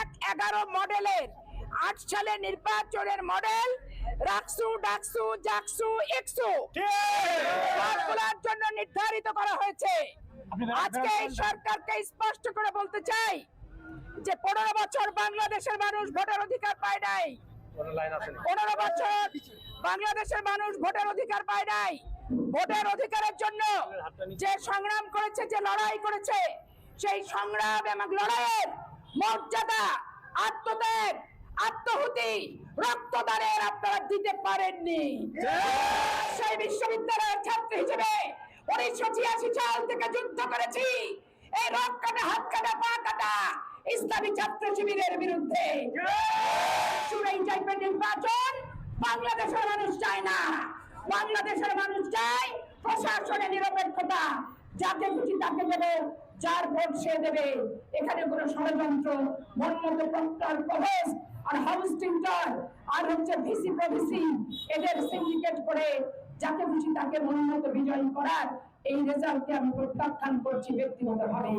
2011 মডেলের 8 সালে নির্বাচনের মডেল রাকসু, ডাকসু, জাকসু, একসু সবগুলোর জন্য নির্ধারিত করা হয়েছে। আজকে এই সরকারকে স্পষ্ট করে বলতে চাই যে 15 বছর বাংলাদেশের মানুষ ভোটের অধিকার পায় নাই। 15 বছর বাংলাদেশের মানুষ ভোটের অধিকার পায় নাই। ভোটের অধিকারের জন্য যে সংগ্রাম করেছে, যে লড়াই করেছে, সেই সংগ্রাম এবং লড়াইয়ের মর্যাদা, আত্মত্যাগ, আত্মহুতি, রক্তদানের আপনারা দিতে পারেননি। সেই বিশ্ববিদ্যালয়ের ছাত্র হিসেবে 1986 সাল থেকে যুদ্ধ করেছি এই রক কাটা, হাত কাটা, পা কাটা ইসলামী ছাত্র শিবিরের বিরুদ্ধে। এই টাইপের নির্বাচন বাংলাদেশের মানুষ চায় না। বাংলাদেশের মানুষ চায় প্রশাসনের নিরপেক্ষতা। যাকে খুশি তাকে দেবে, যার ভোট সে দেবে। এখানে কোনো ষড়যন্ত্র, মনমতো প্রক্টর, প্রভেস আর হাউস টিন্টার আর হচ্ছে ভিসি প্রভিসি এদের সিন্ডিকেট করে যাকে খুশি তাকে মনমতো বিজয়ী করার এই রেজাল্টকে আমি প্রত্যাখ্যান করছি ব্যক্তিগতভাবে।